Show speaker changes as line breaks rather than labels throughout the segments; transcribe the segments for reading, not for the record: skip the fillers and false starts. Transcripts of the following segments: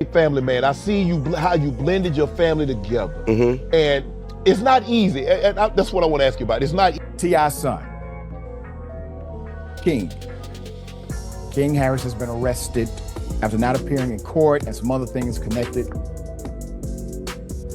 great family man. I see how you blended your family together. And it's not easy. And that's what I want to ask you about. It's not
T.I.'s son, King Harris, has been arrested after not appearing in court and some other things connected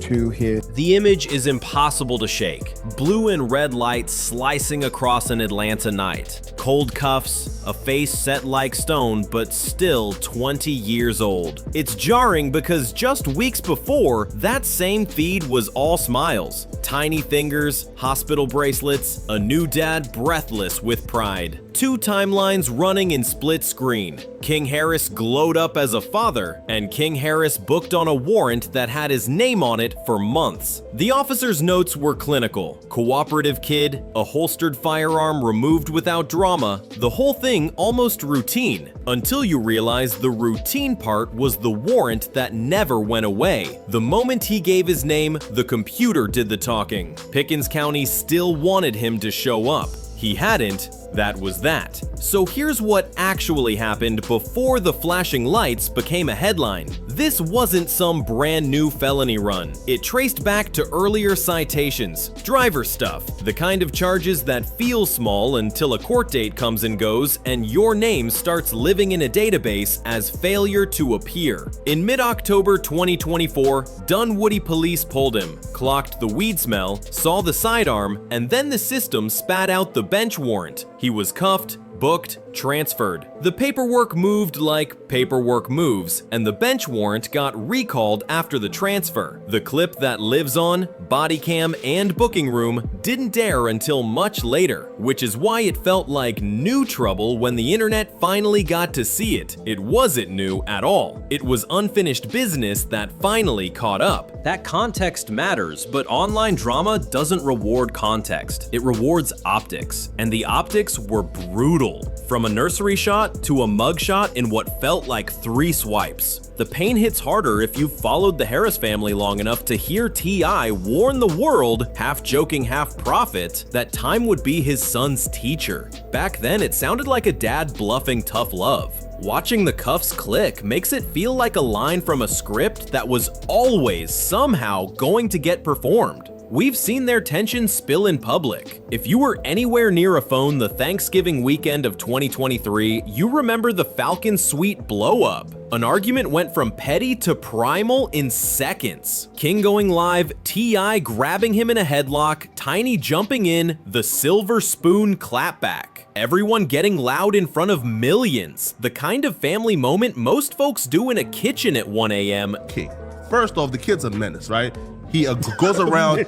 to his.
The image is impossible to shake. Blue and red lights slicing across an Atlanta night. Cold cuffs, a face set like stone, but still 20 years old. It's jarring because just weeks before, that same feed was all smiles. Tiny fingers, hospital bracelets, a new dad breathless with pride. Two timelines running in split screen. King Harris glowed up as a father, and King Harris booked on a warrant that had his name on it for months. The officer's notes were clinical. Cooperative kid, a holstered firearm removed without drama, the whole thing almost routine, until you realize the routine part was the warrant that never went away. The moment he gave his name, the computer did the talking. Pickens County still wanted him to show up. He hadn't. That was that. So here's what actually happened before the flashing lights became a headline. This wasn't some brand new felony run. It traced back to earlier citations, driver stuff, the kind of charges that feel small until a court date comes and goes and your name starts living in a database as failure to appear. In mid-October 2024, Dunwoody police pulled him, clocked the weed smell, saw the sidearm, and then the system spat out the bench warrant. He was cuffed, booked, transferred. The paperwork moved like paperwork moves, and the bench warrant got recalled after the transfer. The clip that lives on, body cam, and booking room didn't dare until much later, which is why it felt like new trouble when the internet finally got to see it. It wasn't new at all. It was unfinished business that finally caught up. That context matters, but online drama doesn't reward context. It rewards optics, and the optics were brutal. From a nursery shot to a mug shot in what felt like 3 swipes. The pain hits harder if you've followed the Harris family long enough to hear T.I. warn the world, half joking, half prophet, that time would be his son's teacher. Back then, it sounded like a dad bluffing tough love. Watching the cuffs click makes it feel like a line from a script that was always somehow going to get performed. We've seen their tension spill in public. If you were anywhere near a phone the Thanksgiving weekend of 2023, you remember the Falcon Suite blow-up. An argument went from petty to primal in seconds. King going live, T.I. grabbing him in a headlock, Tiny jumping in, the silver spoon clapback. Everyone getting loud in front of millions. The kind of family moment most folks do in a kitchen at 1 a.m.
King. First off, the kid's a menace, right? He goes around.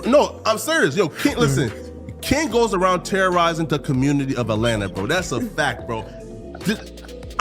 No, I'm serious. Yo, King, listen. King goes around terrorizing the community of Atlanta, bro. That's a fact, bro.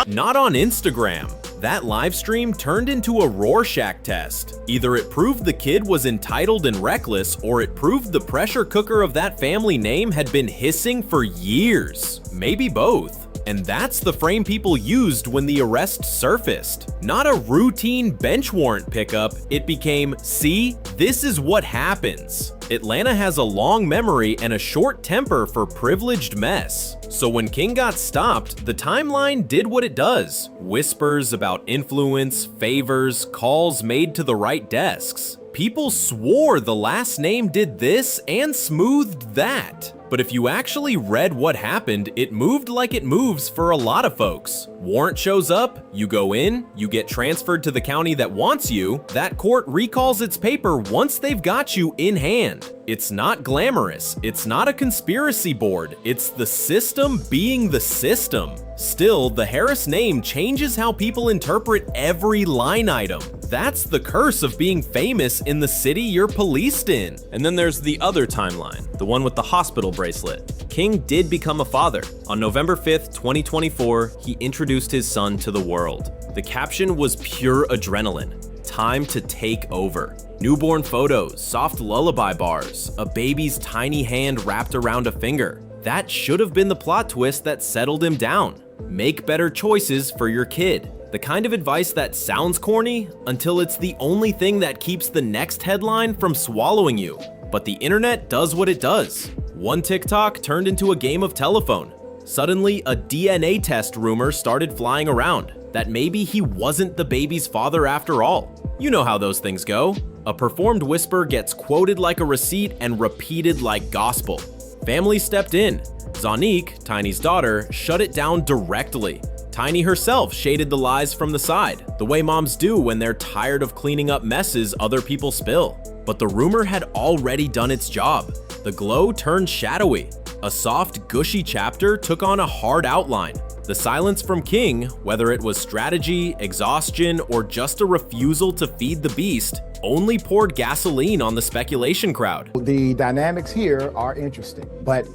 Not on Instagram. That live stream turned into a Rorschach test. Either it proved the kid was entitled and reckless, or it proved the pressure cooker of that family name had been hissing for years. Maybe both. And that's the frame people used when the arrest surfaced. Not a routine bench warrant pickup, it became, see, this is what happens. Atlanta has a long memory and a short temper for privileged mess. So when King got stopped, the timeline did what it does. Whispers about influence, favors, calls made to the right desks. People swore the last name did this and smoothed that. But if you actually read what happened, it moved like it moves for a lot of folks. Warrant shows up, you go in, you get transferred to the county that wants you, that court recalls its paper once they've got you in hand. It's not glamorous, it's not a conspiracy board, it's the system being the system. Still, the Harris name changes how people interpret every line item. That's the curse of being famous in the city you're policed in. And then there's the other timeline, the one with the hospital bracelet. King did become a father. On November 5th, 2024, he introduced his son to the world. The caption was pure adrenaline. Time to take over. Newborn photos, soft lullaby bars, a baby's tiny hand wrapped around a finger. That should have been the plot twist that settled him down. Make better choices for your kid. The kind of advice that sounds corny until it's the only thing that keeps the next headline from swallowing you. But the internet does what it does. One TikTok turned into a game of telephone. Suddenly, a DNA test rumor started flying around that maybe he wasn't the baby's father after all. You know how those things go. A performed whisper gets quoted like a receipt and repeated like gospel. Family stepped in. Zonique, Tiny's daughter, shut it down directly. Tiny herself shaded the lies from the side, the way moms do when they're tired of cleaning up messes other people spill. But the rumor had already done its job. The glow turned shadowy. A soft, gushy chapter took on a hard outline. The silence from King, whether it was strategy, exhaustion, or just a refusal to feed the beast, only poured gasoline on the speculation crowd.
The dynamics here are interesting, but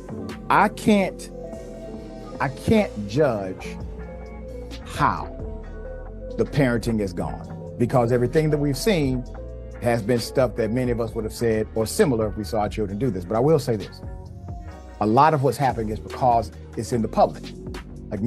I can't judge how the parenting has gone, because everything that we've seen has been stuff that many of us would have said or similar if we saw our children do this. But I will say this. A lot of what's happening is because it's in the public. Like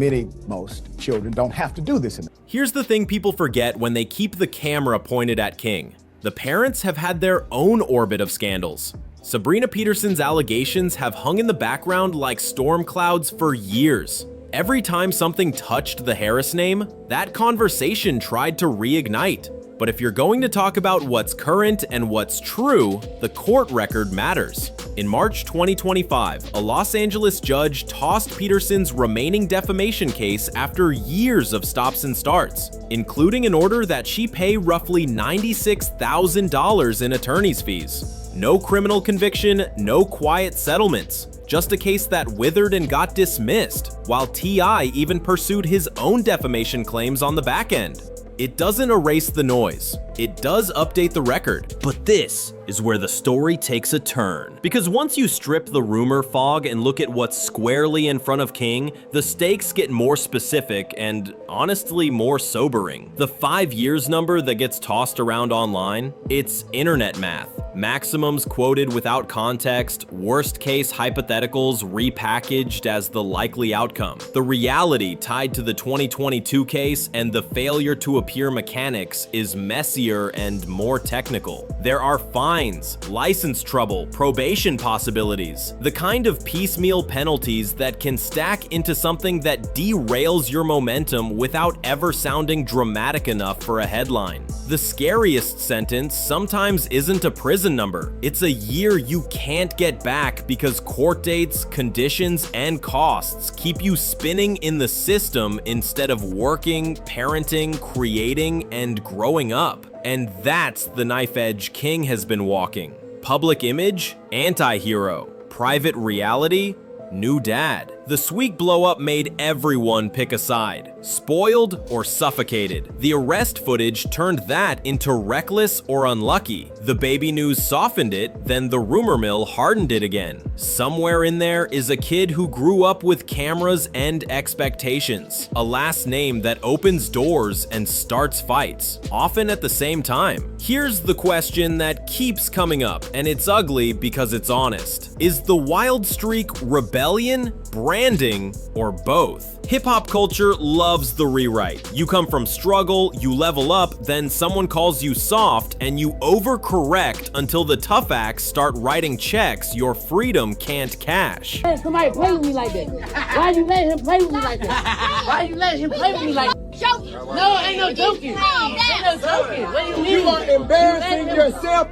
most children don't have to do this.
Here's the thing people forget when they keep the camera pointed at King. The parents have had their own orbit of scandals. Sabrina Peterson's allegations have hung in the background like storm clouds for years. Every time something touched the Harris name, that conversation tried to reignite. But if you're going to talk about what's current and what's true, the court record matters. In March 2025, a Los Angeles judge tossed Peterson's remaining defamation case after years of stops and starts, including an order that she pay roughly $96,000 in attorney's fees. No criminal conviction, no quiet settlements. Just a case that withered and got dismissed, while T.I. even pursued his own defamation claims on the back end. It doesn't erase the noise. It does update the record. But this is where the story takes a turn. Because once you strip the rumor fog and look at what's squarely in front of King, the stakes get more specific and honestly more sobering. The 5 years number that gets tossed around online, it's internet math. Maximums quoted without context, worst case hypotheticals repackaged as the likely outcome. The reality tied to the 2022 case and the failure to appear mechanics is messier and more technical. There are fines, license trouble, probation possibilities, the kind of piecemeal penalties that can stack into something that derails your momentum without ever sounding dramatic enough for a headline. The scariest sentence sometimes isn't a prison number. It's a year you can't get back because court dates, conditions, and costs keep you spinning in the system instead of working, parenting, creating, and growing up. And that's the knife edge King has been walking. Public image, anti-hero. Private reality, new dad. The Sweek blow-up made everyone pick a side. Spoiled or suffocated. The arrest footage turned that into reckless or unlucky. The baby news softened it, then the rumor mill hardened it again. Somewhere in there is a kid who grew up with cameras and expectations. A last name that opens doors and starts fights, often at the same time. Here's the question that keeps coming up, and it's ugly because it's honest. Is the wild streak rebellion, branding, or both? Hip-hop culture loves the rewrite. You come from struggle, you level up, then someone calls you soft, and you overcorrect until the tough acts start writing checks your freedom can't cash.
Somebody play with me like that. Why you let him play with me like that? Why you let him play with me like that? No, ain't no joking. Ain't no joking. What do you mean?
You are embarrassing yourself.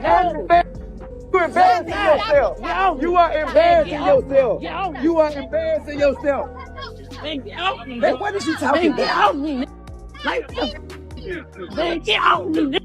You're embarrassing yourself. You are embarrassing yourself. You are embarrassing yourself.
Man, get off me.
Man, what is you talking
Man, get
about?
off me. Man, get off me.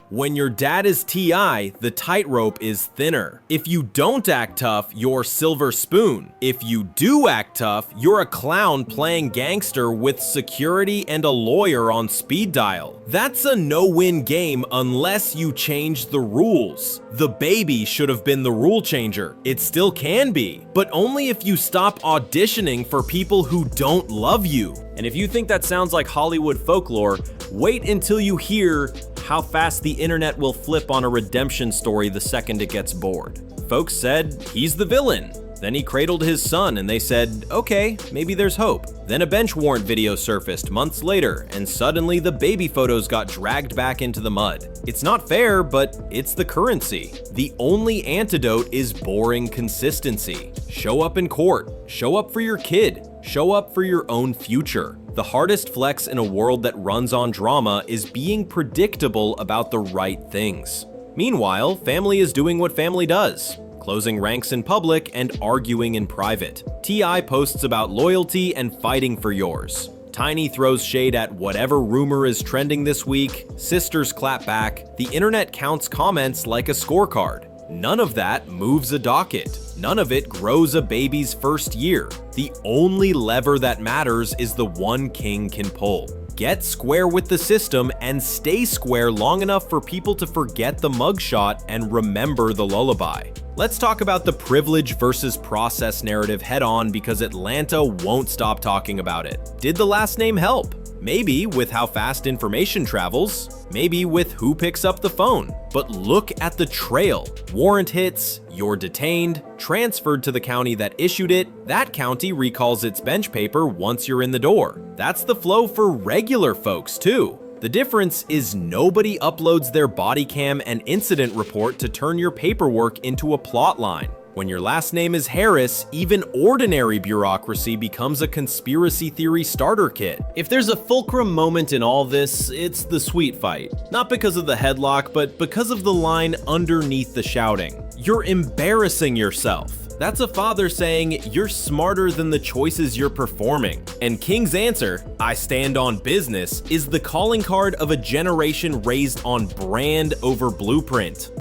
When your dad is T.I., the tightrope is thinner. If you don't act tough, you're Silver Spoon. If you do act tough, you're a clown playing gangster with security and a lawyer on speed dial. That's a no-win game unless you change the rules. The baby should have been the rule changer. It still can be, but only if you stop auditioning for people who don't love you. And if you think that sounds like Hollywood folklore, wait until you hear how fast the internet will flip on a redemption story the second it gets bored. Folks said he's the villain. Then he cradled his son and they said, okay, maybe there's hope. Then a bench warrant video surfaced months later and suddenly the baby photos got dragged back into the mud. It's not fair, but it's the currency. The only antidote is boring consistency. Show up in court, show up for your kid, show up for your own future. The hardest flex in a world that runs on drama is being predictable about the right things. Meanwhile, family is doing what family does, closing ranks in public and arguing in private. T.I. posts about loyalty and fighting for yours. Tiny throws shade at whatever rumor is trending this week. Sisters clap back. The internet counts comments like a scorecard. None of that moves a docket. None of it grows a baby's first year. The only lever that matters is the one king can pull. Get square with the system and stay square long enough for people to forget the mugshot and remember the lullaby. Let's talk about the privilege versus process narrative head on because Atlanta won't stop talking about it. Did the last name help? Maybe with how fast information travels, maybe with who picks up the phone. But look at the trail. Warrant hits, you're detained, transferred to the county that issued it, that county recalls its bench paper once you're in the door. That's the flow for regular folks too. The difference is nobody uploads their body cam and incident report to turn your paperwork into a plot line. When your last name is Harris, even ordinary bureaucracy becomes a conspiracy theory starter kit. If there's a fulcrum moment in all this, it's the sweet fight. Not because of the headlock, but because of the line underneath the shouting. You're embarrassing yourself. That's a father saying, you're smarter than the choices you're performing. And King's answer, I stand on business, is the calling card of a generation raised on brand over blueprint.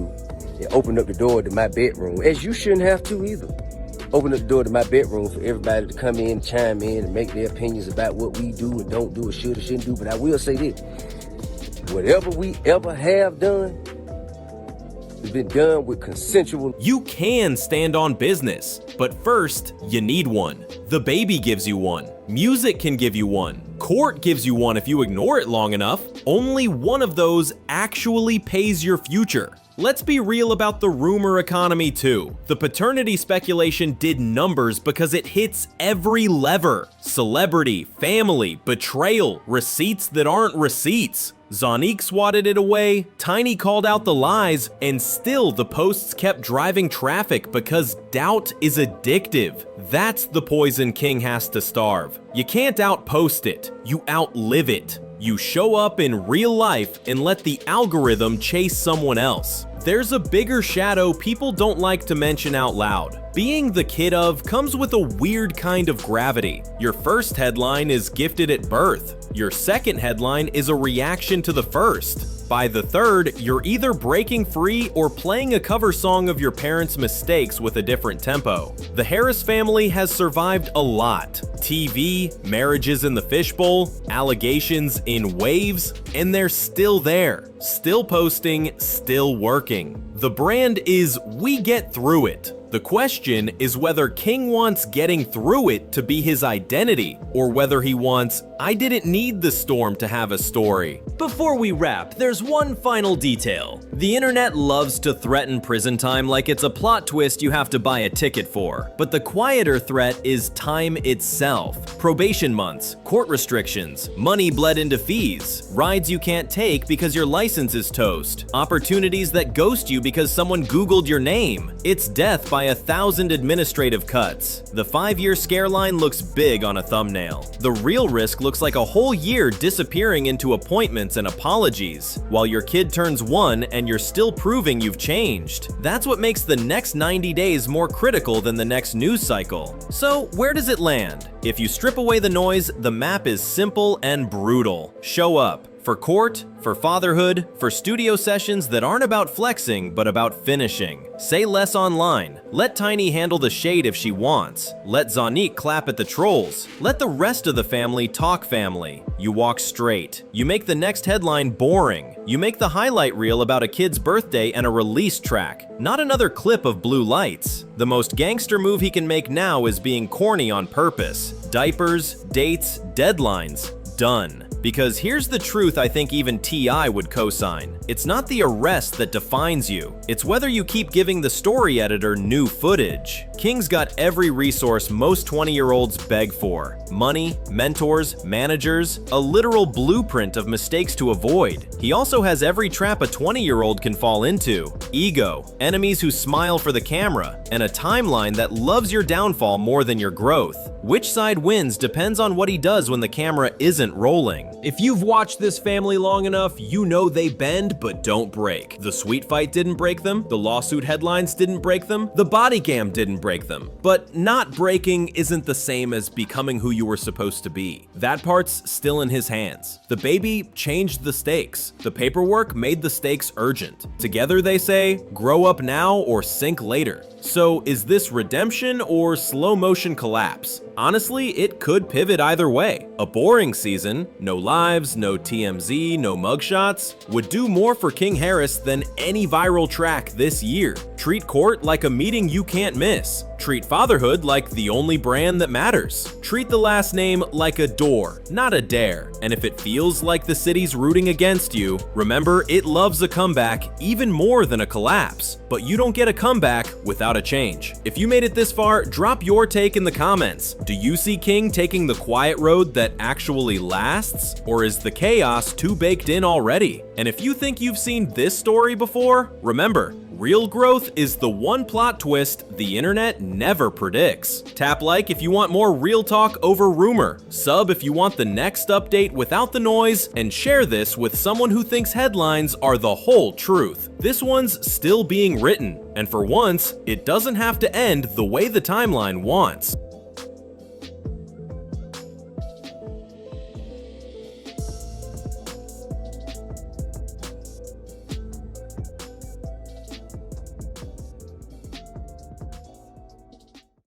It opened up the door to my bedroom, as you shouldn't have to either. Opened up the door to my bedroom for everybody to come in, chime in, and make their opinions about what we do and don't do or should or shouldn't do. But I will say this, whatever we ever have done, has been done with consensual.
You can stand on business, but first, you need one. The baby gives you one. Music can give you one. Court gives you one if you ignore it long enough. Only one of those actually pays your future. Let's be real about the rumor economy too. The paternity speculation did numbers because it hits every lever. Celebrity, family, betrayal, receipts that aren't receipts. Zonique swatted it away, Tiny called out the lies, and still the posts kept driving traffic because doubt is addictive. That's the poison King has to starve. You can't outpost it, you outlive it. You show up in real life and let the algorithm chase someone else. There's a bigger shadow people don't like to mention out loud. Being the kid of comes with a weird kind of gravity. Your first headline is gifted at birth. Your second headline is a reaction to the first. By the third, you're either breaking free or playing a cover song of your parents' mistakes with a different tempo. The Harris family has survived a lot. TV, marriages in the fishbowl, allegations in waves, and they're still there. Still posting, still working. The brand is we get through it. The question is whether King wants getting through it to be his identity, or whether he wants, I didn't need the storm to have a story. Before we wrap, there's one final detail. The internet loves to threaten prison time like it's a plot twist you have to buy a ticket for, but the quieter threat is time itself. Probation months, court restrictions, money bled into fees, rides you can't take because your license is toast, opportunities that ghost you because someone Googled your name. It's death by 1,000 administrative cuts. The 5-year scare line looks big on a thumbnail. The real risk looks like a whole year disappearing into appointments and apologies, while your kid turns 1 and you're still proving you've changed. That's what makes the next 90 days more critical than the next news cycle. So where does it land? If you strip away the noise, the map is simple and brutal. Show up. For court, for fatherhood, for studio sessions that aren't about flexing, but about finishing. Say less online. Let Tiny handle the shade if she wants. Let Zonique clap at the trolls. Let the rest of the family talk family. You walk straight. You make the next headline boring. You make the highlight reel about a kid's birthday and a release track, not another clip of blue lights. The most gangster move he can make now is being corny on purpose. Diapers, dates, deadlines. Done. Because here's the truth I think even T.I. would co-sign. It's not the arrest that defines you. It's whether you keep giving the story editor new footage. King's got every resource most 20-year-olds beg for: money, mentors, managers, a literal blueprint of mistakes to avoid. He also has every trap a 20-year-old can fall into: ego, enemies who smile for the camera, and a timeline that loves your downfall more than your growth. Which side wins depends on what he does when the camera isn't rolling. If you've watched this family long enough, you know they bend but don't break. The sweet fight didn't break them, the lawsuit headlines didn't break them, the body cam didn't break them. But not breaking isn't the same as becoming who you were supposed to be. That part's still in his hands. The baby changed the stakes. The paperwork made the stakes urgent. Together they say, grow up now or sink later. So is this redemption or slow motion collapse? Honestly, it could pivot either way. A boring season, no lives, no TMZ, no mugshots, would do more for King Harris than any viral track this year. Treat court like a meeting you can't miss. Treat fatherhood like the only brand that matters. Treat the last name like a door, not a dare. And if it feels like the city's rooting against you, remember it loves a comeback even more than a collapse. But you don't get a comeback without a change. If you made it this far, drop your take in the comments. Do you see King taking the quiet road that actually lasts? Or is the chaos too baked in already? And if you think you've seen this story before, remember, real growth is the one plot twist the internet never predicts. Tap like if you want more real talk over rumor, sub if you want the next update without the noise, and share this with someone who thinks headlines are the whole truth. This one's still being written, and for once, it doesn't have to end the way the timeline wants.